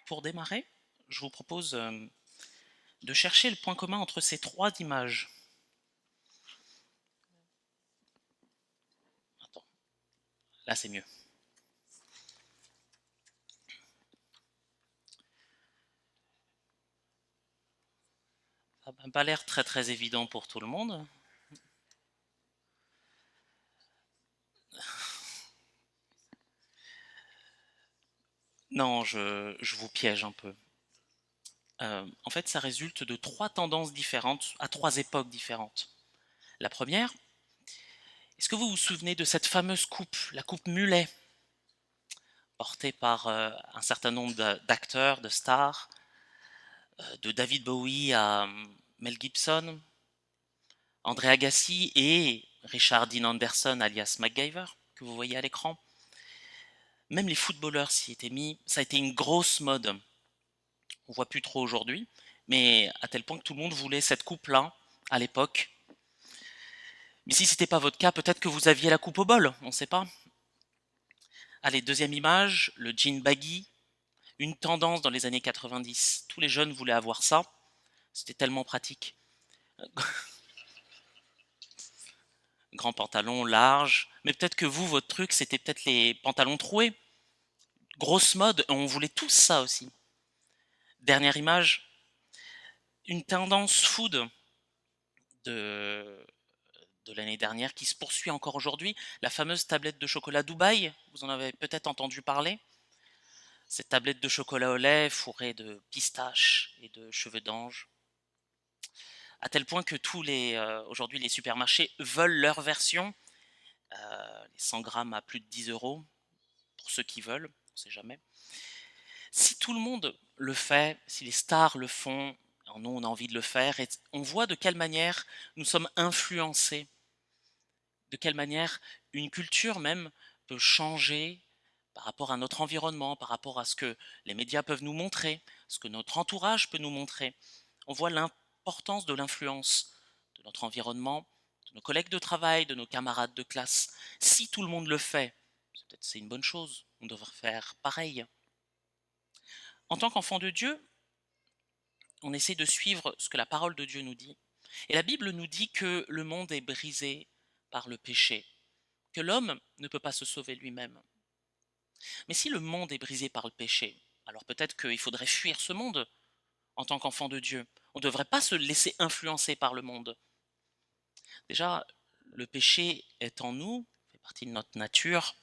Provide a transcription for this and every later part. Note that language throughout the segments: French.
Pour démarrer, je vous propose de chercher le point commun entre ces trois images. Attends, là c'est mieux. Ça n'a pas l'air très évident pour tout le monde. Non, je vous piège un peu. En fait, ça résulte de trois tendances différentes à trois époques différentes. La première, est-ce que vous vous souvenez de cette fameuse coupe, la coupe mulet, portée par un certain nombre d'acteurs, de stars, de David Bowie à Mel Gibson, André Agassi et Richard Dean Anderson alias MacGyver, que vous voyez à l'écran. Même les footballeurs s'y étaient mis. Ça a été une grosse mode. On voit plus trop aujourd'hui, mais à tel point que tout le monde voulait cette coupe-là à l'époque. Mais si c'était pas votre cas, peut-être que vous aviez la coupe au bol, on ne sait pas. Allez, deuxième image, le jean baggy, une tendance dans les années 90. Tous les jeunes voulaient avoir ça. C'était tellement pratique. Grand pantalon, large. Mais peut-être que vous, votre truc, c'était peut-être les pantalons troués. Grosse mode, on voulait tous ça aussi. Dernière image, une tendance food de, de l'année dernière qui se poursuit encore aujourd'hui, la fameuse tablette de chocolat Dubaï, vous en avez peut-être entendu parler. Cette tablette de chocolat au lait fourrée de pistaches et de cheveux d'ange. À tel point que aujourd'hui les supermarchés veulent leur version, les 100 grammes à plus de 10 euros, pour ceux qui veulent, on ne sait jamais. Si tout le monde le fait, si les stars le font, nous on a envie de le faire, et on voit de quelle manière nous sommes influencés, de quelle manière une culture même peut changer par rapport à notre environnement, par rapport à ce que les médias peuvent nous montrer, ce que notre entourage peut nous montrer. On voit l'importance de l'influence de notre environnement, de nos collègues de travail, de nos camarades de classe. Si tout le monde le fait, peut-être c'est une bonne chose, on devrait faire pareil. En tant qu'enfant de Dieu, on essaie de suivre ce que la parole de Dieu nous dit. Et la Bible nous dit que le monde est brisé par le péché, que l'homme ne peut pas se sauver lui-même. Mais si le monde est brisé par le péché, alors peut-être qu'il faudrait fuir ce monde en tant qu'enfant de Dieu. On ne devrait pas se laisser influencer par le monde. Déjà, le péché est en nous, fait partie de notre nature,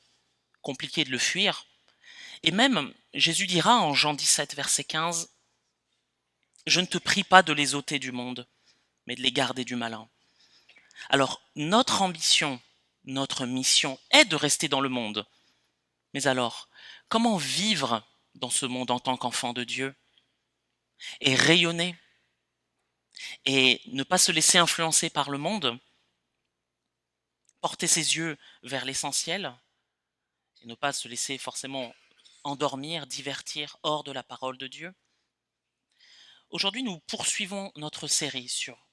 compliqué de le fuir. Et même, Jésus dira en Jean 17, verset 15, je ne te prie pas de les ôter du monde, mais de les garder du malin. Alors, notre ambition, notre mission est de rester dans le monde. Mais alors, comment vivre dans ce monde en tant qu'enfant de Dieu et rayonner et ne pas se laisser influencer par le monde, porter ses yeux vers l'essentiel et ne pas se laisser forcément endormir, divertir hors de la parole de Dieu. Aujourd'hui, nous poursuivons notre série sur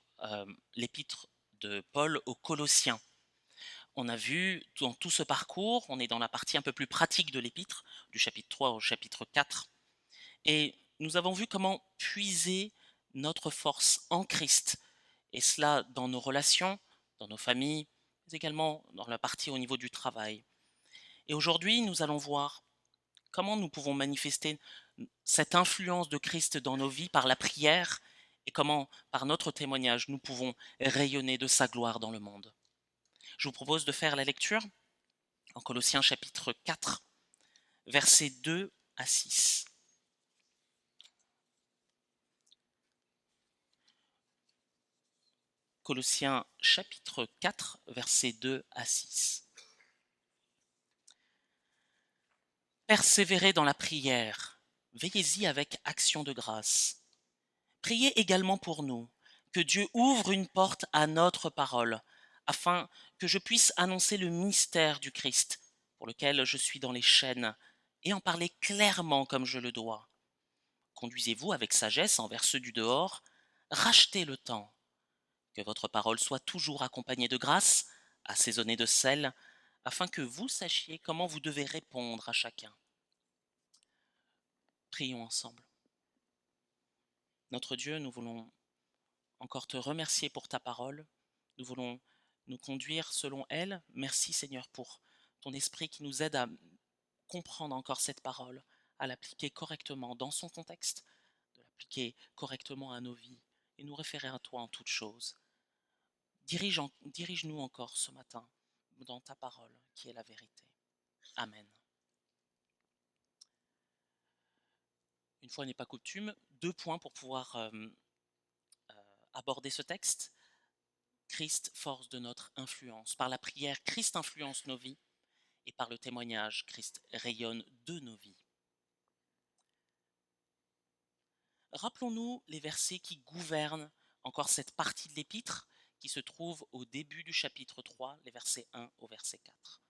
l'épître de Paul aux Colossiens. On a vu dans tout ce parcours, on est dans la partie un peu plus pratique de l'épître, du chapitre 3 au chapitre 4, et nous avons vu comment puiser notre force en Christ, et cela dans nos relations, dans nos familles, mais également dans la partie au niveau du travail. Et aujourd'hui, nous allons voir comment nous pouvons manifester cette influence de Christ dans nos vies par la prière et comment, par notre témoignage, nous pouvons rayonner de sa gloire dans le monde. Je vous propose de faire la lecture en Colossiens chapitre 4, versets 2 à 6. Colossiens chapitre 4, versets 2 à 6. Persévérez dans la prière, veillez-y avec action de grâce. Priez également pour nous, que Dieu ouvre une porte à notre parole, afin que je puisse annoncer le mystère du Christ, pour lequel je suis dans les chaînes, et en parler clairement comme je le dois. Conduisez-vous avec sagesse envers ceux du dehors, rachetez le temps. Que votre parole soit toujours accompagnée de grâce, assaisonnée de sel, afin que vous sachiez comment vous devez répondre à chacun. Prions ensemble. Notre Dieu, nous voulons encore te remercier pour ta parole. Nous voulons nous conduire selon elle. Merci Seigneur pour ton esprit qui nous aide à comprendre encore cette parole, à l'appliquer correctement dans son contexte, de l'appliquer correctement à nos vies et nous référer à toi en toutes choses. Dirige-nous encore ce matin dans ta parole qui est la vérité. Amen. Une fois n'est pas coutume, 2 points pour pouvoir aborder ce texte. Christ, force de notre influence. Par la prière, Christ influence nos vies et par le témoignage, Christ rayonne de nos vies. Rappelons-nous les versets qui gouvernent encore cette partie de l'épître qui se trouve au début du chapitre 3, les versets 1 au verset 4.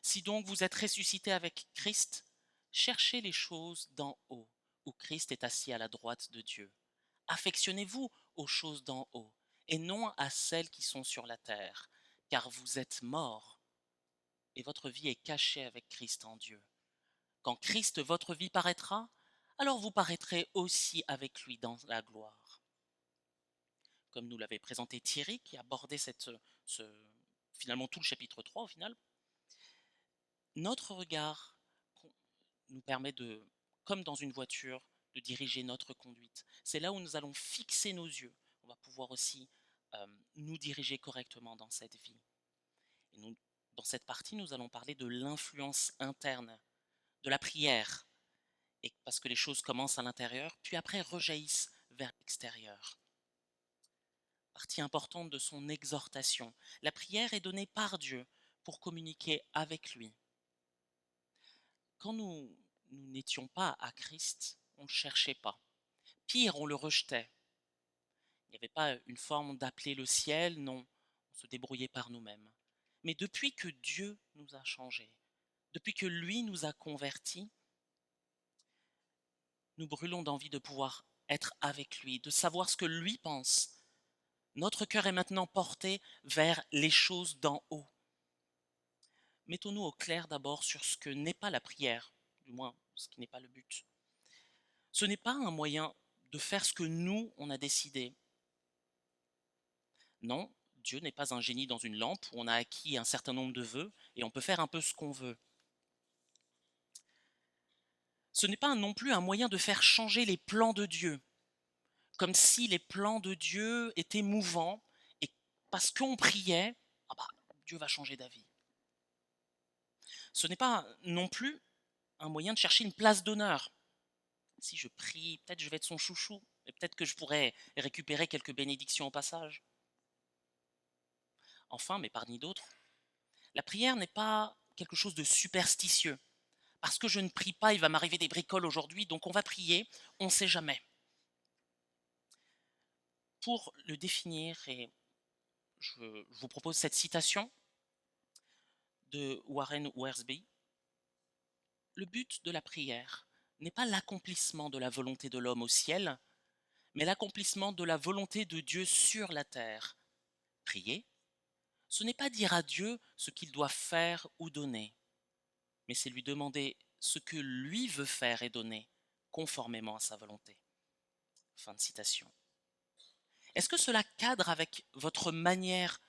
Si donc vous êtes ressuscités avec Christ, cherchez les choses d'en haut, où Christ est assis à la droite de Dieu. Affectionnez-vous aux choses d'en haut, et non à celles qui sont sur la terre, car vous êtes morts, et votre vie est cachée avec Christ en Dieu. Quand Christ, votre vie, paraîtra, alors vous paraîtrez aussi avec lui dans la gloire. Comme nous l'avait présenté Thierry, qui abordait finalement tout le chapitre 3 au final, notre regard nous permet de, comme dans une voiture, de diriger notre conduite. C'est là où nous allons fixer nos yeux. On va pouvoir aussi nous diriger correctement dans cette vie. Et dans cette partie, nous allons parler de l'influence interne, de la prière, et parce que les choses commencent à l'intérieur, puis après rejaillissent vers l'extérieur. Partie importante de son exhortation. La prière est donnée par Dieu pour communiquer avec lui. Quand nous n'étions pas à Christ, on ne le cherchait pas. Pire, on le rejetait. Il n'y avait pas une forme d'appeler le ciel, non, on se débrouillait par nous-mêmes. Mais depuis que Dieu nous a changés, depuis que lui nous a convertis, nous brûlons d'envie de pouvoir être avec lui, de savoir ce que lui pense. Notre cœur est maintenant porté vers les choses d'en haut. Mettons-nous au clair d'abord sur ce que n'est pas la prière, du moins ce qui n'est pas le but. Ce n'est pas un moyen de faire ce que nous, on a décidé. Non, Dieu n'est pas un génie dans une lampe où on a acquis un certain nombre de vœux et on peut faire un peu ce qu'on veut. Ce n'est pas non plus un moyen de faire changer les plans de Dieu, comme si les plans de Dieu étaient mouvants et parce qu'on priait, ah bah, Dieu va changer d'avis. Ce n'est pas non plus un moyen de chercher une place d'honneur. Si je prie, peut-être je vais être son chouchou, et peut-être que je pourrais récupérer quelques bénédictions au passage. Enfin, mais parmi d'autres, la prière n'est pas quelque chose de superstitieux. Parce que je ne prie pas, il va m'arriver des bricoles aujourd'hui, donc on va prier, on ne sait jamais. Pour le définir, et je vous propose cette citation de Warren Wiersbe, le but de la prière n'est pas l'accomplissement de la volonté de l'homme au ciel, mais l'accomplissement de la volonté de Dieu sur la terre. Prier, ce n'est pas dire à Dieu ce qu'il doit faire ou donner, mais c'est lui demander ce que lui veut faire et donner, conformément à sa volonté. Fin de citation. Est-ce que cela cadre avec votre manière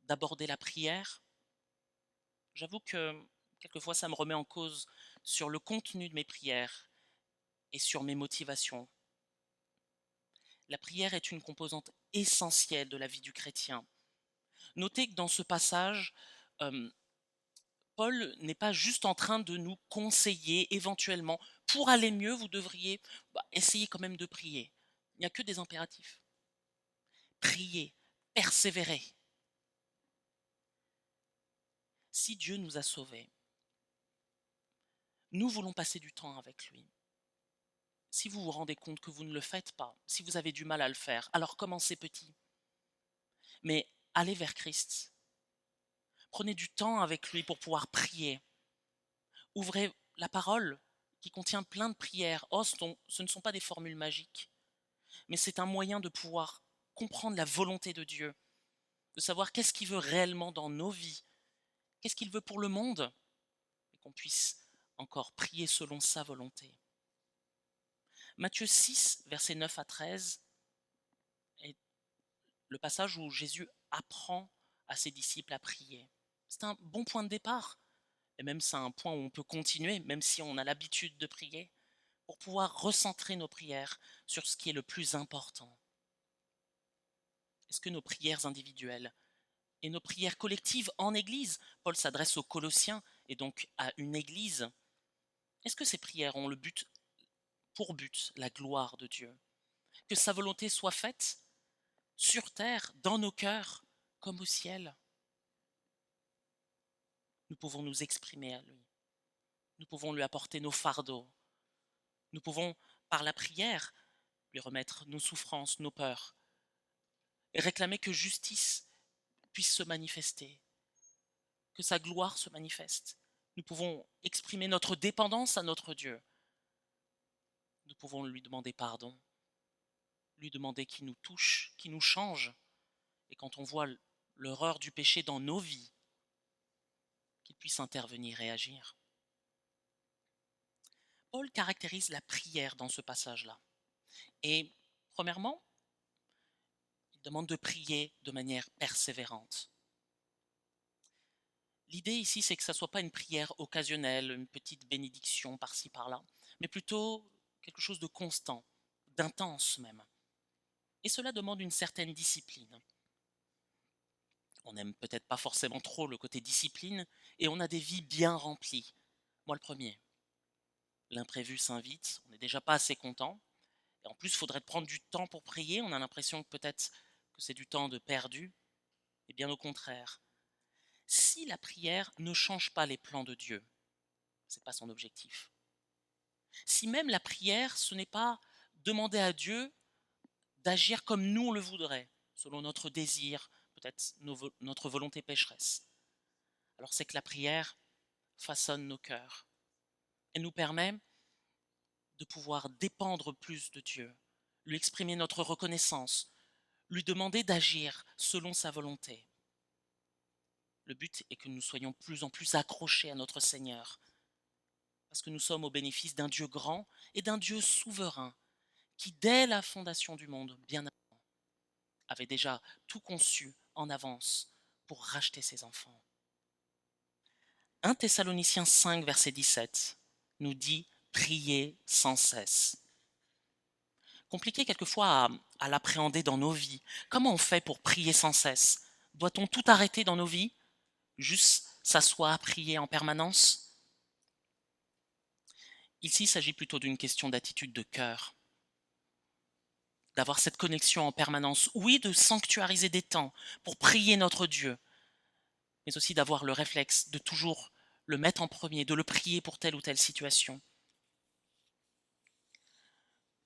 d'aborder la prière? J'avoue que quelquefois ça me remet en cause sur le contenu de mes prières et sur mes motivations. La prière est une composante essentielle de la vie du chrétien. Notez que dans ce passage, euh, Paul n'est pas juste en train de nous conseiller éventuellement, pour aller mieux, vous devriez essayer quand même de prier. Il n'y a que des impératifs. Priez, persévérez. Si Dieu nous a sauvés, nous voulons passer du temps avec lui. Si vous vous rendez compte que vous ne le faites pas, si vous avez du mal à le faire, alors commencez petit. Mais allez vers Christ. Prenez du temps avec lui pour pouvoir prier. Ouvrez la parole qui contient plein de prières. Oh, ce ne sont pas des formules magiques, mais c'est un moyen de pouvoir comprendre la volonté de Dieu, de savoir qu'est-ce qu'il veut réellement dans nos vies, qu'est-ce qu'il veut pour le monde, et qu'on puisse encore prier selon sa volonté. Matthieu 6, versets 9 à 13, est le passage où Jésus apprend à ses disciples à prier. C'est un bon point de départ, et même c'est un point où on peut continuer, même si on a l'habitude de prier, pour pouvoir recentrer nos prières sur ce qui est le plus important. Est-ce que nos prières individuelles et nos prières collectives en Église, Paul s'adresse aux Colossiens et donc à une Église, est-ce que ces prières ont pour but la gloire de Dieu? Que sa volonté soit faite sur terre, dans nos cœurs, comme au ciel? Nous pouvons nous exprimer à lui. Nous pouvons lui apporter nos fardeaux. Nous pouvons, par la prière, lui remettre nos souffrances, nos peurs, et réclamer que justice puisse se manifester, que sa gloire se manifeste. Nous pouvons exprimer notre dépendance à notre Dieu. Nous pouvons lui demander pardon, lui demander qu'il nous touche, qu'il nous change. Et quand on voit l'horreur du péché dans nos vies, qu'il puisse intervenir et agir. Paul caractérise la prière dans ce passage-là. Et premièrement, il demande de prier de manière persévérante. L'idée ici, c'est que ça ne soit pas une prière occasionnelle, une petite bénédiction par-ci par-là, mais plutôt quelque chose de constant, d'intense même. Et cela demande une certaine discipline. On n'aime peut-être pas forcément trop le côté discipline, et on a des vies bien remplies. Moi le premier. L'imprévu s'invite, on n'est déjà pas assez content. Et en plus, il faudrait prendre du temps pour prier. On a l'impression que peut-être que c'est du temps de perdu. Et bien au contraire. Si la prière ne change pas les plans de Dieu, ce n'est pas son objectif. Si même la prière, ce n'est pas demander à Dieu d'agir comme nous on le voudrait, selon notre désir, peut-être notre volonté pécheresse, alors c'est que la prière façonne nos cœurs. Elle nous permet de pouvoir dépendre plus de Dieu, lui exprimer notre reconnaissance, lui demander d'agir selon sa volonté. Le but est que nous soyons plus en plus accrochés à notre Seigneur, parce que nous sommes au bénéfice d'un Dieu grand et d'un Dieu souverain, qui dès la fondation du monde, bien avant, avait déjà tout conçu en avance pour racheter ses enfants. 1 Thessaloniciens 5, verset 17 nous dit « Priez sans cesse ». Compliqué quelquefois à l'appréhender dans nos vies. Comment on fait pour prier sans cesse? Doit-on tout arrêter dans nos vies? Juste s'asseoir à prier en permanence? Ici, il s'agit plutôt d'une question d'attitude de cœur. D'avoir cette connexion en permanence. Oui, de sanctuariser des temps pour prier notre Dieu, mais aussi d'avoir le réflexe de toujours le mettre en premier, de le prier pour telle ou telle situation.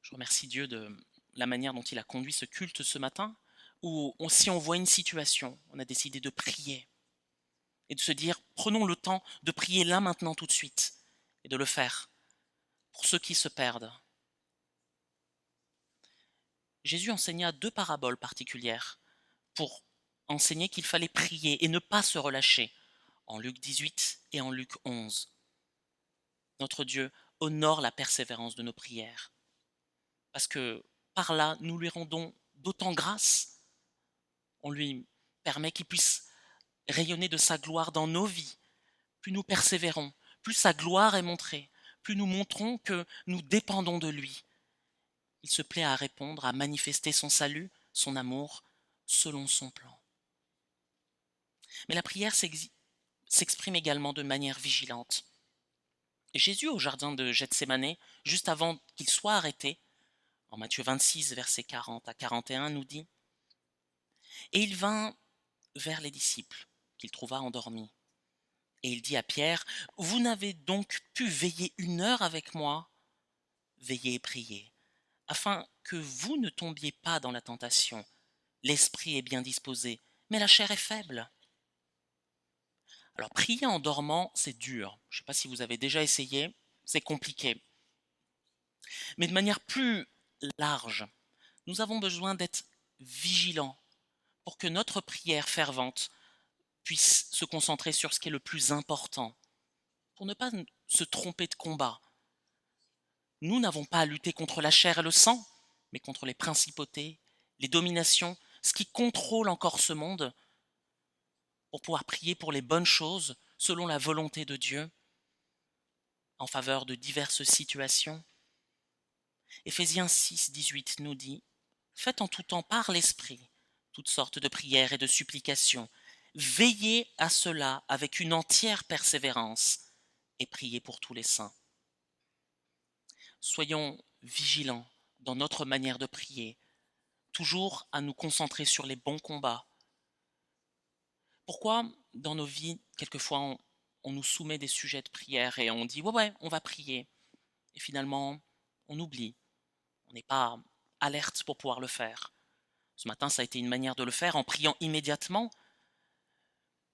Je remercie Dieu de la manière dont il a conduit ce culte ce matin, où si on voit une situation, on a décidé de prier et de se dire, prenons le temps de prier là maintenant tout de suite et de le faire pour ceux qui se perdent. Jésus enseigna 2 paraboles particulières pour enseigner qu'il fallait prier et ne pas se relâcher, en Luc 18 et en Luc 11. Notre Dieu honore la persévérance de nos prières, parce que par là, nous lui rendons d'autant grâce. On lui permet qu'il puisse rayonner de sa gloire dans nos vies. Plus nous persévérons, plus sa gloire est montrée, plus nous montrons que nous dépendons de lui. Il se plaît à répondre, à manifester son salut, son amour, selon son plan. Mais la prière s'exprime également de manière vigilante. Jésus, au jardin de Gethsémané, juste avant qu'il soit arrêté, en Matthieu 26, versets 40 à 41, nous dit « Et il vint vers les disciples, qu'il trouva endormis. Et il dit à Pierre, « Vous n'avez donc pu veiller 1 heure avec moi? Veillez et priez, afin que vous ne tombiez pas dans la tentation. L'esprit est bien disposé, mais la chair est faible. » Alors, prier en dormant, c'est dur. Je ne sais pas si vous avez déjà essayé, c'est compliqué. Mais de manière plus large, nous avons besoin d'être vigilants pour que notre prière fervente puisse se concentrer sur ce qui est le plus important, pour ne pas se tromper de combat. Nous n'avons pas à lutter contre la chair et le sang, mais contre les principautés, les dominations, ce qui contrôle encore ce monde, pour pouvoir prier pour les bonnes choses selon la volonté de Dieu, en faveur de diverses situations. Éphésiens 6, 18 nous dit « Faites en tout temps par l'Esprit toutes sortes de prières et de supplications. Veillez à cela avec une entière persévérance et priez pour tous les saints. » Soyons vigilants dans notre manière de prier, toujours à nous concentrer sur les bons combats. Pourquoi dans nos vies, quelquefois, on nous soumet des sujets de prière et on dit « ouais, on va prier ». Et finalement, on oublie. On n'est pas alerte pour pouvoir le faire. Ce matin, ça a été une manière de le faire en priant immédiatement.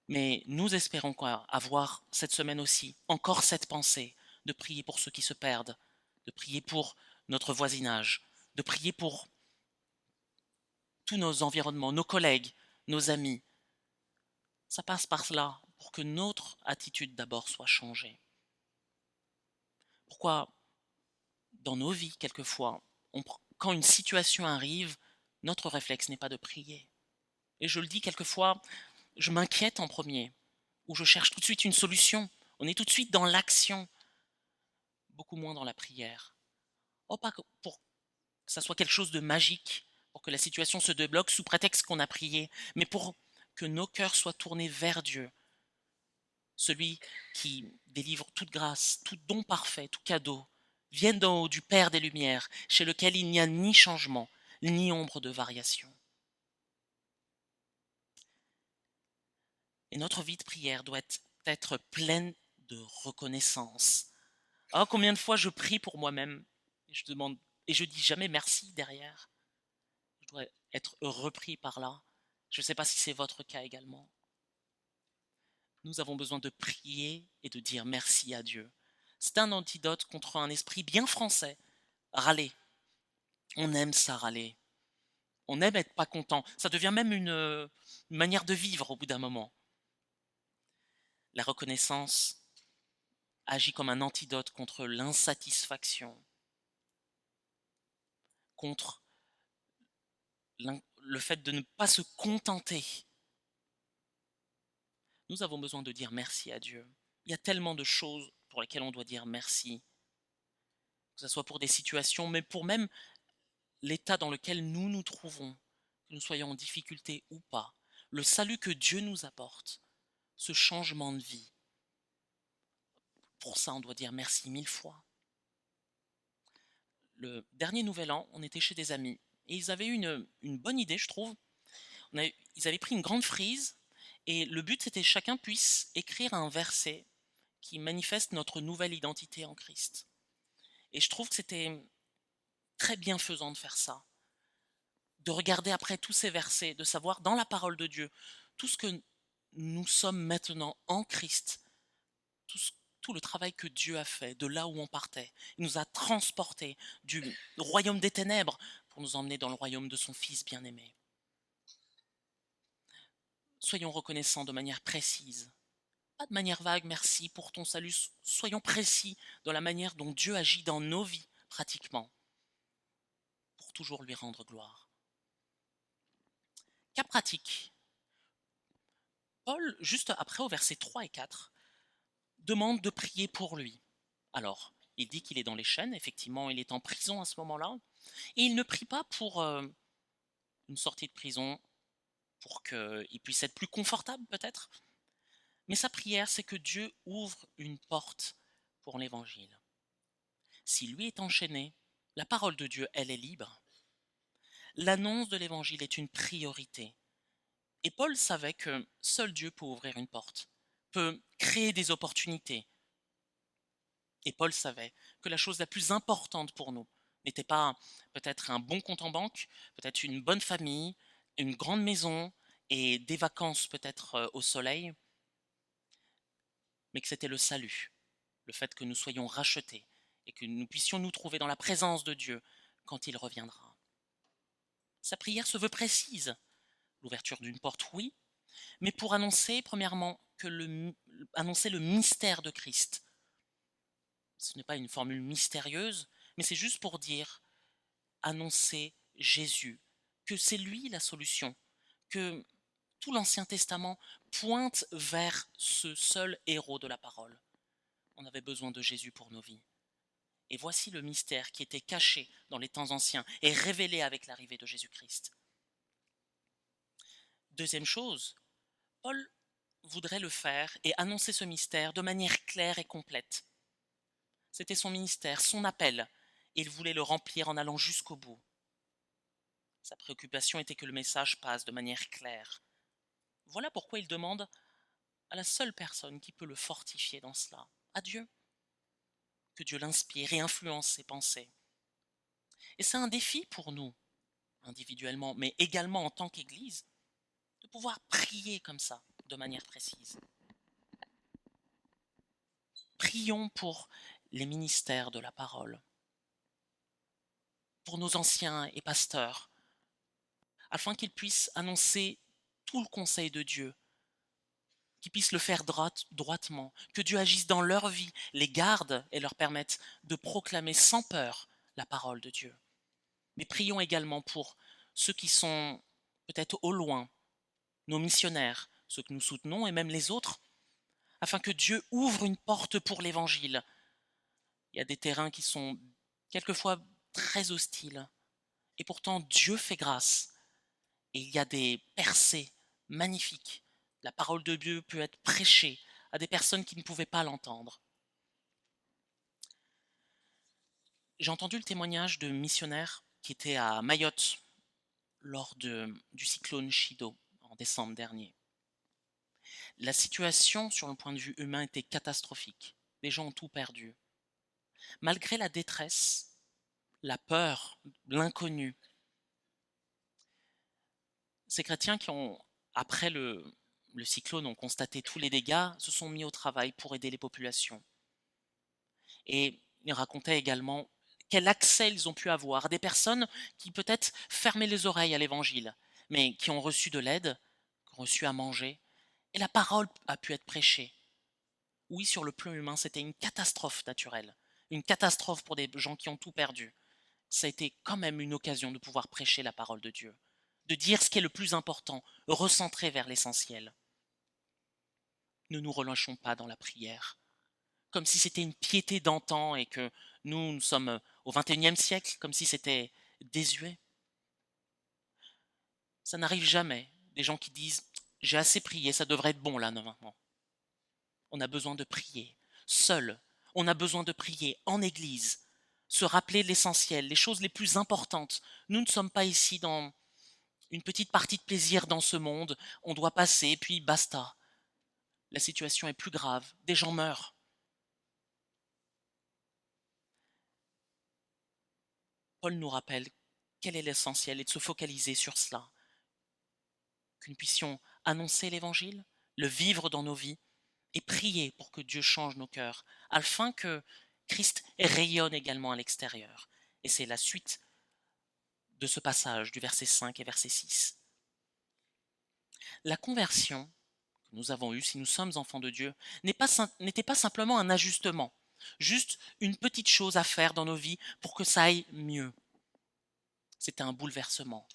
Mais nous espérons avoir cette semaine aussi encore cette pensée de prier pour ceux qui se perdent, de prier pour notre voisinage, de prier pour tous nos environnements, nos collègues, nos amis. Ça passe par cela pour que notre attitude d'abord soit changée. Pourquoi dans nos vies, quelquefois, quand une situation arrive, notre réflexe n'est pas de prier. Et je le dis quelquefois, je m'inquiète en premier, ou je cherche tout de suite une solution. On est tout de suite dans l'action, beaucoup moins dans la prière. Oh, pas pour que ça soit quelque chose de magique, pour que la situation se débloque sous prétexte qu'on a prié, mais pour que nos cœurs soient tournés vers Dieu, celui qui délivre toute grâce, tout don parfait, tout cadeau, viennent d'en haut du Père des Lumières, chez lequel il n'y a ni changement, ni ombre de variation. Et notre vie de prière doit être pleine de reconnaissance. Oh, combien de fois je prie pour moi-même et je demande et je dis jamais merci derrière. Je dois être repris par là. Je ne sais pas si c'est votre cas également. Nous avons besoin de prier et de dire merci à Dieu. C'est un antidote contre un esprit bien français. Râler. On aime ça râler. On aime être pas content. Ça devient même une manière de vivre au bout d'un moment. La reconnaissance agit comme un antidote contre l'insatisfaction, contre le fait de ne pas se contenter. Nous avons besoin de dire merci à Dieu. Il y a tellement de choses pour lesquelles on doit dire merci, que ce soit pour des situations, mais pour même l'état dans lequel nous nous trouvons, que nous soyons en difficulté ou pas, le salut que Dieu nous apporte, ce changement de vie. Pour ça, on doit dire merci 1000 fois. Le dernier Nouvel An, on était chez des amis et ils avaient eu une bonne idée, je trouve. Ils avaient pris une grande frise et le but c'était que chacun puisse écrire un verset qui manifeste notre nouvelle identité en Christ. Et je trouve que c'était très bienfaisant de faire ça, de regarder après tous ces versets, de savoir dans la parole de Dieu tout ce que nous sommes maintenant en Christ, tout le travail que Dieu a fait de là où on partait. Il nous a transportés du royaume des ténèbres pour nous emmener dans le royaume de son Fils bien-aimé. Soyons reconnaissants de manière précise. Pas de manière vague, merci pour ton salut. Soyons précis dans la manière dont Dieu agit dans nos vies, pratiquement, pour toujours lui rendre gloire. Cas pratique. Paul, juste après, au verset 3 et 4, demande de prier pour lui. Alors, il dit qu'il est dans les chaînes, effectivement, il est en prison à ce moment-là, et il ne prie pas pour une sortie de prison, pour qu'il puisse être plus confortable peut-être, mais sa prière, c'est que Dieu ouvre une porte pour l'évangile. Si lui est enchaîné, la parole de Dieu, elle est libre. L'annonce de l'évangile est une priorité. Et Paul savait que seul Dieu peut ouvrir une porte, peut créer des opportunités. Et Paul savait que la chose la plus importante pour nous n'était pas peut-être un bon compte en banque, peut-être une bonne famille, une grande maison et des vacances peut-être au soleil, mais que c'était le salut, le fait que nous soyons rachetés et que nous puissions nous trouver dans la présence de Dieu quand il reviendra. Sa prière se veut précise. L'ouverture d'une porte, oui, mais pour annoncer, premièrement, annoncer le mystère de Christ. Ce n'est pas une formule mystérieuse, mais c'est juste pour dire, annoncer Jésus, que c'est lui la solution, que tout l'Ancien Testament pointe vers ce seul héros de la parole. On avait besoin de Jésus pour nos vies. Et voici le mystère qui était caché dans les temps anciens et révélé avec l'arrivée de Jésus-Christ. Deuxième chose, Paul voudrait le faire et annoncer ce mystère de manière claire et complète. C'était son ministère, son appel, et il voulait le remplir en allant jusqu'au bout. Sa préoccupation était que le message passe de manière claire. Voilà pourquoi il demande à la seule personne qui peut le fortifier dans cela, à Dieu, que Dieu l'inspire et influence ses pensées. Et c'est un défi pour nous, individuellement, mais également en tant qu'Église, de pouvoir prier comme ça, de manière précise. Prions pour les ministères de la parole, pour nos anciens et pasteurs, afin qu'ils puissent annoncer tout le conseil de Dieu, qu'ils puissent le faire droitement, que Dieu agisse dans leur vie, les garde et leur permette de proclamer sans peur la parole de Dieu. Mais prions également pour ceux qui sont peut-être au loin, nos missionnaires, ceux que nous soutenons et même les autres, afin que Dieu ouvre une porte pour l'Évangile. Il y a des terrains qui sont quelquefois très hostiles, et pourtant Dieu fait grâce, et il y a des percées magnifiques. La parole de Dieu peut être prêchée à des personnes qui ne pouvaient pas l'entendre. J'ai entendu le témoignage de missionnaires qui étaient à Mayotte lors du cyclone Chido en décembre dernier. La situation sur le point de vue humain était catastrophique. Les gens ont tout perdu. Malgré la détresse, la peur, l'inconnu, ces chrétiens qui ont, après le cyclone, ont constaté tous les dégâts, se sont mis au travail pour aider les populations. Et ils racontaient également quel accès ils ont pu avoir à des personnes qui peut-être fermaient les oreilles à l'évangile, mais qui ont reçu de l'aide, qui ont reçu à manger, et la parole a pu être prêchée. Oui, sur le plan humain, c'était une catastrophe naturelle, une catastrophe pour des gens qui ont tout perdu. Ça a été quand même une occasion de pouvoir prêcher la parole de Dieu, de dire ce qui est le plus important, recentrer vers l'essentiel. Ne nous relâchons pas dans la prière, comme si c'était une piété d'antan et que nous sommes au XXIe siècle, comme si c'était désuet. Ça n'arrive jamais. Des gens qui disent « j'ai assez prié, ça devrait être bon là maintenant ». On a besoin de prier, seul. On a besoin de prier en église, se rappeler l'essentiel, les choses les plus importantes. Nous ne sommes pas ici dans une petite partie de plaisir dans ce monde, on doit passer, puis basta. La situation est plus grave, des gens meurent. Paul nous rappelle quel est l'essentiel et de se focaliser sur cela. Que nous puissions annoncer l'évangile, le vivre dans nos vies et prier pour que Dieu change nos cœurs, afin que Christ rayonne également à l'extérieur. Et c'est la suite de ce passage du verset 5 et verset 6. La conversion que nous avons eue, si nous sommes enfants de Dieu, n'était pas simplement un ajustement, juste une petite chose à faire dans nos vies pour que ça aille mieux. C'était un bouleversement,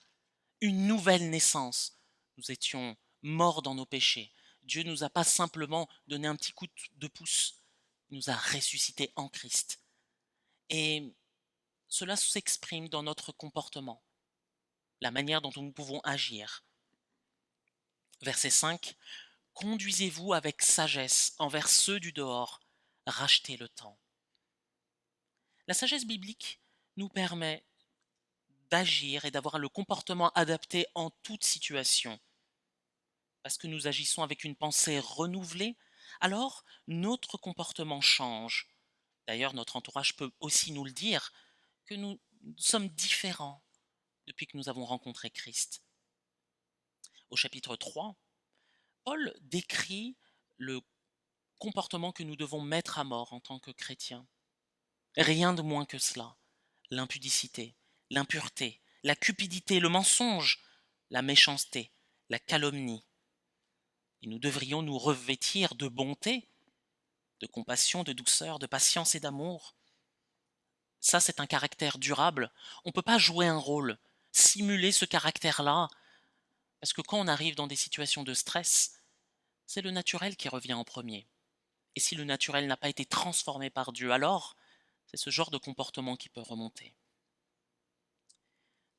une nouvelle naissance. Nous étions morts dans nos péchés. Dieu ne nous a pas simplement donné un petit coup de pouce, il nous a ressuscités en Christ. Et cela s'exprime dans notre comportement, la manière dont nous pouvons agir. Verset 5. Conduisez-vous avec sagesse envers ceux du dehors, rachetez le temps. La sagesse biblique nous permet d'agir et d'avoir le comportement adapté en toute situation. Parce que nous agissons avec une pensée renouvelée, alors notre comportement change. D'ailleurs, notre entourage peut aussi nous le dire, que nous sommes différents depuis que nous avons rencontré Christ. Au chapitre 3, Paul décrit le comportement que nous devons mettre à mort en tant que chrétiens. Rien de moins que cela. L'impudicité, l'impureté, la cupidité, le mensonge, la méchanceté, la calomnie. Et nous devrions nous revêtir de bonté, de compassion, de douceur, de patience et d'amour. Ça, c'est un caractère durable. On ne peut pas jouer un rôle, simuler ce caractère-là, parce que quand on arrive dans des situations de stress, c'est le naturel qui revient en premier. Et si le naturel n'a pas été transformé par Dieu, alors c'est ce genre de comportement qui peut remonter.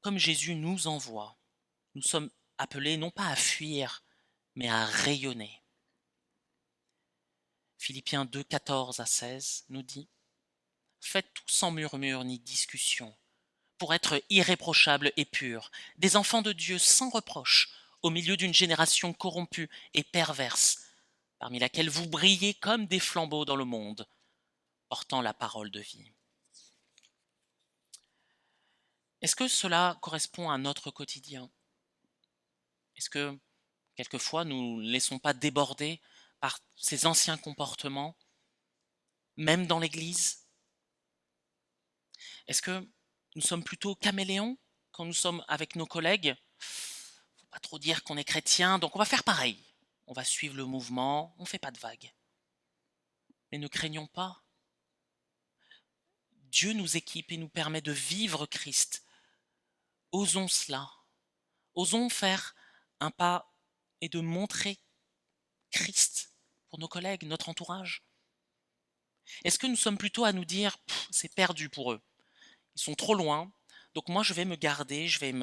Comme Jésus nous envoie, nous sommes appelés non pas à fuir, mais à rayonner. Philippiens 2, 14 à 16 nous dit « Faites tout sans murmure ni discussion, pour être irréprochables et purs, des enfants de Dieu sans reproche, au milieu d'une génération corrompue et perverse, parmi laquelle vous brillez comme des flambeaux dans le monde, portant la parole de vie. » Est-ce que cela correspond à notre quotidien? Est-ce que quelquefois nous ne laissons pas déborder par ces anciens comportements, même dans l'Église? Est-ce que nous sommes plutôt caméléons quand nous sommes avec nos collègues? Faut pas trop dire qu'on est chrétien, donc on va faire pareil. On va suivre le mouvement, on ne fait pas de vagues. Mais ne craignons pas. Dieu nous équipe et nous permet de vivre Christ. Osons cela. Osons faire un pas et de montrer Christ pour nos collègues, notre entourage. Est-ce que nous sommes plutôt à nous dire c'est perdu pour eux, ils sont trop loin, donc moi je vais me garder, je vais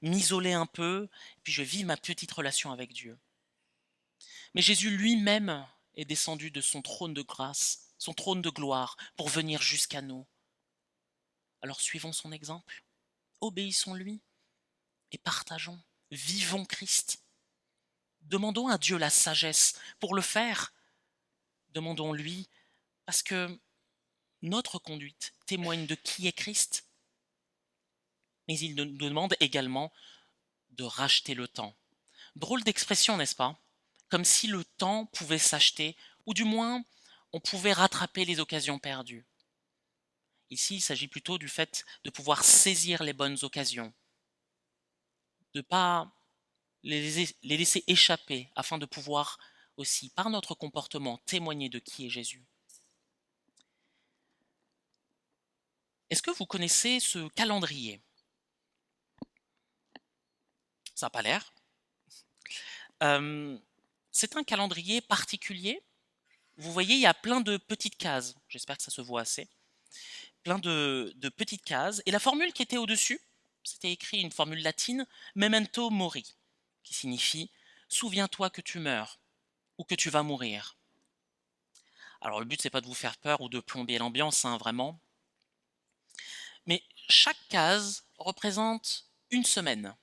m'isoler un peu, puis je vis ma petite relation avec Dieu. Mais Jésus lui-même est descendu de son trône de grâce, son trône de gloire, pour venir jusqu'à nous. Alors suivons son exemple, obéissons-lui et partageons, vivons Christ. Demandons à Dieu la sagesse pour le faire. Demandons-lui parce que notre conduite témoigne de qui est Christ. Mais il nous demande également de racheter le temps. Drôle d'expression, n'est-ce pas? Comme si le temps pouvait s'acheter, ou du moins on pouvait rattraper les occasions perdues. Ici, il s'agit plutôt du fait de pouvoir saisir les bonnes occasions, de ne pas les laisser échapper afin de pouvoir aussi, par notre comportement, témoigner de qui est Jésus. Est-ce que vous connaissez ce calendrier? Ça n'a pas l'air. C'est un calendrier particulier. Vous voyez, il y a plein de petites cases. J'espère que ça se voit assez. Plein de petites cases. Et la formule qui était au-dessus, c'était écrit une formule latine, memento mori, qui signifie souviens-toi que tu meurs ou que tu vas mourir. Alors le but c'est pas de vous faire peur ou de plomber l'ambiance, hein, vraiment. Mais chaque case représente une semaine.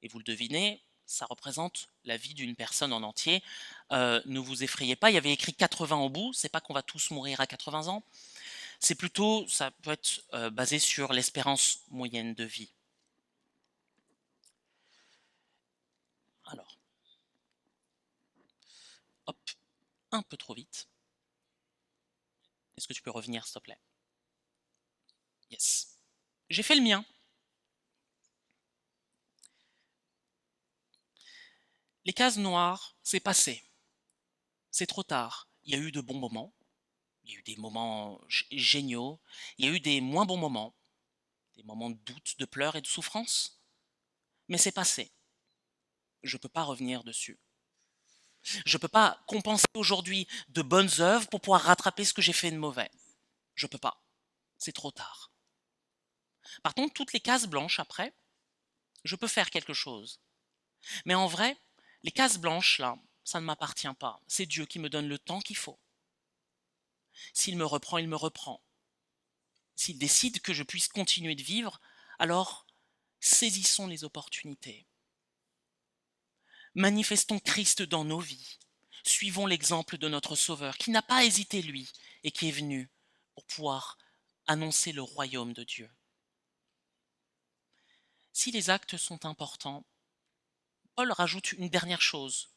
Et vous le devinez, ça représente la vie d'une personne en entier. Ne vous effrayez pas, il y avait écrit 80 au bout, c'est pas qu'on va tous mourir à 80 ans, c'est plutôt, ça peut être basé sur l'espérance moyenne de vie. Alors, hop, un peu trop vite. Est-ce que tu peux revenir, s'il te plaît? Yes. J'ai fait le mien. Les cases noires, c'est passé. C'est trop tard. Il y a eu de bons moments. Il y a eu des moments géniaux. Il y a eu des moins bons moments. Des moments de doute, de pleurs et de souffrance. Mais c'est passé. Je ne peux pas revenir dessus. Je ne peux pas compenser aujourd'hui de bonnes œuvres pour pouvoir rattraper ce que j'ai fait de mauvais. Je ne peux pas. C'est trop tard. Par contre, toutes les cases blanches après, je peux faire quelque chose. Mais en vrai, les cases blanches, là, ça ne m'appartient pas. C'est Dieu qui me donne le temps qu'il faut. S'il me reprend, il me reprend. S'il décide que je puisse continuer de vivre, alors saisissons les opportunités. Manifestons Christ dans nos vies. Suivons l'exemple de notre Sauveur, qui n'a pas hésité, lui, et qui est venu pour pouvoir annoncer le royaume de Dieu. Si les actes sont importants, Paul rajoute une dernière chose.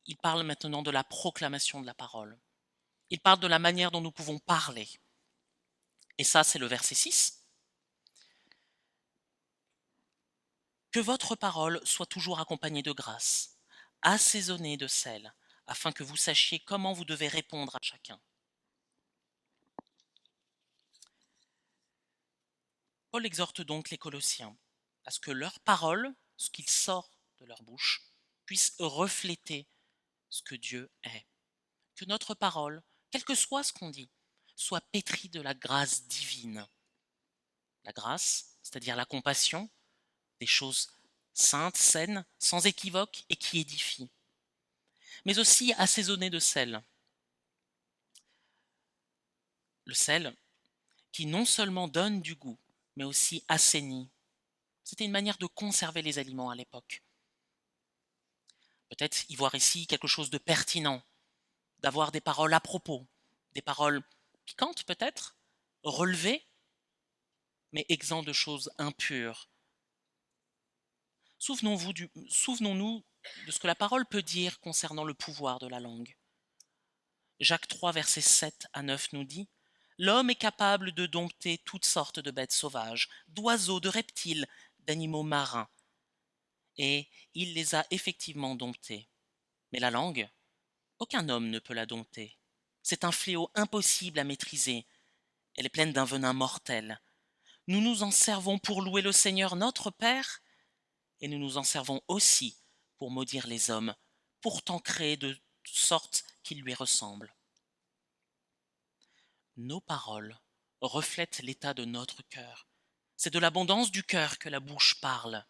Il parle maintenant de la proclamation de la parole. Il parle de la manière dont nous pouvons parler. Et ça, c'est le verset 6. Que votre parole soit toujours accompagnée de grâce, assaisonnée de sel, afin que vous sachiez comment vous devez répondre à chacun. Paul exhorte donc les Colossiens à ce que leur parole, ce qu'il sort de leur bouche, puisse refléter ce que Dieu est. Que notre parole, quel que soit ce qu'on dit, soit pétrie de la grâce divine. La grâce, c'est-à-dire la compassion, des choses saintes, saines, sans équivoque et qui édifient. Mais aussi assaisonnée de sel. Le sel qui non seulement donne du goût, mais aussi assainit. C'était une manière de conserver les aliments à l'époque. Peut-être y voir ici quelque chose de pertinent, d'avoir des paroles à propos, des paroles piquantes peut-être, relevées, mais exemptes de choses impures. Souvenons-nous de ce que la parole peut dire concernant le pouvoir de la langue. Jacques 3, versets 7 à 9 nous dit « L'homme est capable de dompter toutes sortes de bêtes sauvages, d'oiseaux, de reptiles, d'animaux marins. Et il les a effectivement domptés. Mais la langue, aucun homme ne peut la dompter. C'est un fléau impossible à maîtriser. Elle est pleine d'un venin mortel. Nous nous en servons pour louer le Seigneur notre Père, et nous nous en servons aussi pour maudire les hommes, pourtant créés de sorte qu'ils lui ressemblent. » Nos paroles reflètent l'état de notre cœur. C'est de l'abondance du cœur que la bouche parle.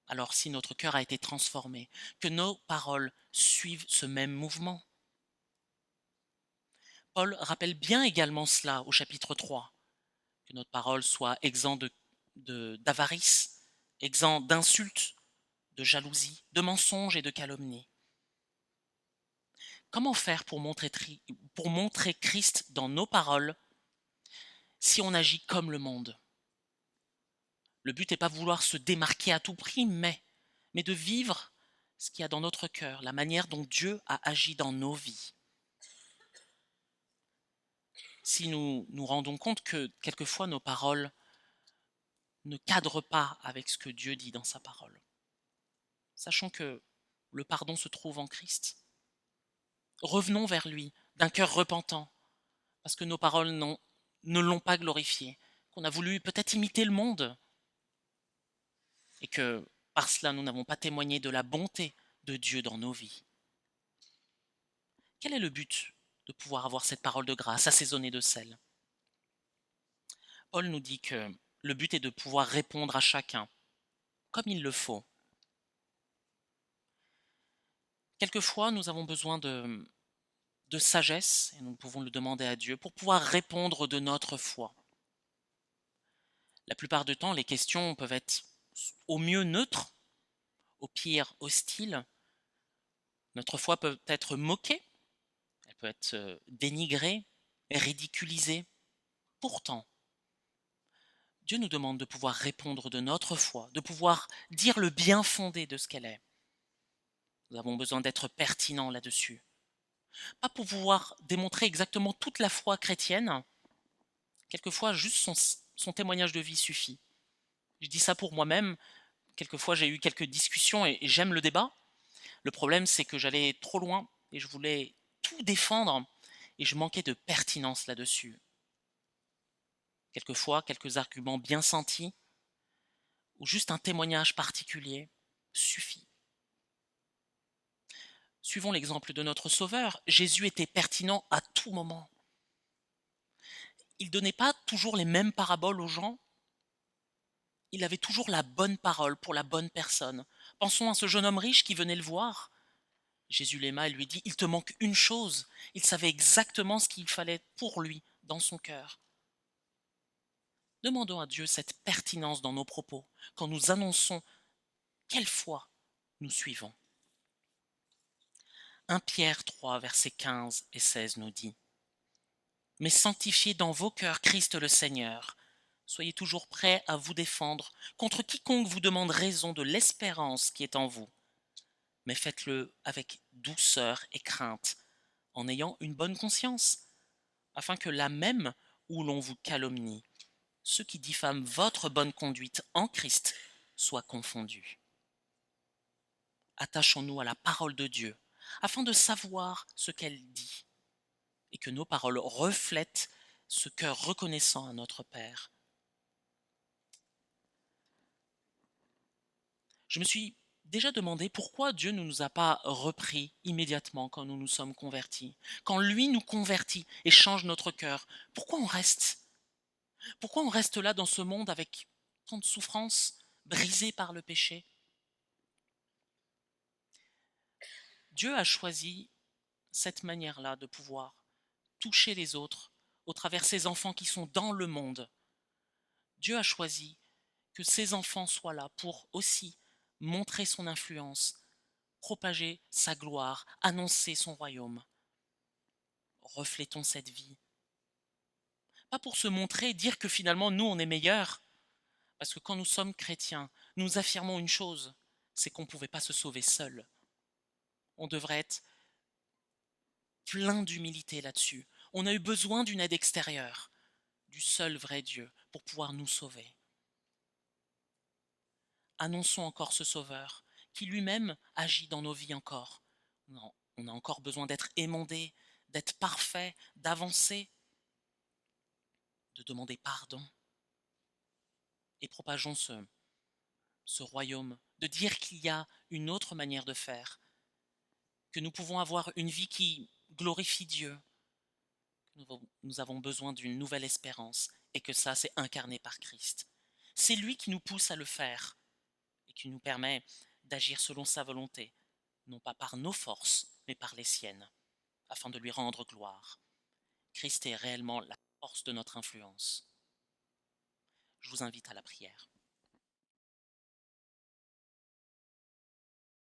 Alors si notre cœur a été transformé, que nos paroles suivent ce même mouvement. Paul rappelle bien également cela au chapitre 3, que notre parole soit exempte d'avarice, exempt d'insultes, de jalousie, de mensonges et de calomnie. Comment faire pour montrer Christ dans nos paroles si on agit comme le monde? Le but n'est pas de vouloir se démarquer à tout prix, mais de vivre ce qu'il y a dans notre cœur, la manière dont Dieu a agi dans nos vies. Si nous nous rendons compte que quelquefois nos paroles ne cadrent pas avec ce que Dieu dit dans sa parole, sachant que le pardon se trouve en Christ, revenons vers lui d'un cœur repentant, parce que nos paroles ne l'ont pas glorifié, qu'on a voulu peut-être imiter le monde, et que par cela nous n'avons pas témoigné de la bonté de Dieu dans nos vies. Quel est le but de pouvoir avoir cette parole de grâce assaisonnée de sel? Paul nous dit que le but est de pouvoir répondre à chacun comme il le faut. Quelquefois, nous avons besoin de sagesse, et nous pouvons le demander à Dieu, pour pouvoir répondre de notre foi. La plupart du temps, les questions peuvent être au mieux neutres, au pire hostiles. Notre foi peut être moquée, elle peut être dénigrée, ridiculisée. Pourtant, Dieu nous demande de pouvoir répondre de notre foi, de pouvoir dire le bien fondé de ce qu'elle est. Nous avons besoin d'être pertinents là-dessus. Pas pour pouvoir démontrer exactement toute la foi chrétienne, quelquefois juste son témoignage de vie suffit. Je dis ça pour moi-même, quelquefois j'ai eu quelques discussions et j'aime le débat. Le problème c'est que j'allais trop loin et je voulais tout défendre et je manquais de pertinence là-dessus. Quelquefois, quelques arguments bien sentis ou juste un témoignage particulier suffit. Suivons l'exemple de notre Sauveur. Jésus était pertinent à tout moment. Il ne donnait pas toujours les mêmes paraboles aux gens. Il avait toujours la bonne parole pour la bonne personne. Pensons à ce jeune homme riche qui venait le voir. Jésus l'aima et lui dit « Il te manque une chose ». Il savait exactement ce qu'il fallait pour lui dans son cœur. Demandons à Dieu cette pertinence dans nos propos quand nous annonçons quelle foi nous suivons. 1 Pierre 3, versets 15 et 16 nous dit « Mais sanctifiez dans vos cœurs Christ le Seigneur. Soyez toujours prêts à vous défendre contre quiconque vous demande raison de l'espérance qui est en vous. Mais faites-le avec douceur et crainte, en ayant une bonne conscience, afin que là même où l'on vous calomnie, ceux qui diffament votre bonne conduite en Christ soient confondus. » Attachons-nous à la parole de Dieu, afin de savoir ce qu'elle dit, et que nos paroles reflètent ce cœur reconnaissant à notre Père. Je me suis déjà demandé pourquoi Dieu ne nous a pas repris immédiatement quand nous nous sommes convertis. Quand lui nous convertit et change notre cœur, pourquoi on reste? Pourquoi on reste là dans ce monde avec tant de souffrances, brisé par le péché? Dieu a choisi cette manière-là de pouvoir toucher les autres au travers ses enfants qui sont dans le monde. Dieu a choisi que ses enfants soient là pour aussi montrer son influence, propager sa gloire, annoncer son royaume. Reflétons cette vie. Pas pour se montrer, dire que finalement nous on est meilleurs, parce que quand nous sommes chrétiens, nous affirmons une chose, c'est qu'on ne pouvait pas se sauver seul. On devrait être plein d'humilité là-dessus. On a eu besoin d'une aide extérieure, du seul vrai Dieu, pour pouvoir nous sauver. Annonçons encore ce Sauveur, qui lui-même agit dans nos vies encore. Non, on a encore besoin d'être émondé, d'être parfait, d'avancer, de demander pardon. Et propageons ce royaume, de dire qu'il y a une autre manière de faire, que nous pouvons avoir une vie qui glorifie Dieu, que nous avons besoin d'une nouvelle espérance et que ça, c'est incarné par Christ. C'est lui qui nous pousse à le faire et qui nous permet d'agir selon sa volonté, non pas par nos forces, mais par les siennes, afin de lui rendre gloire. Christ est réellement la force de notre influence. Je vous invite à la prière.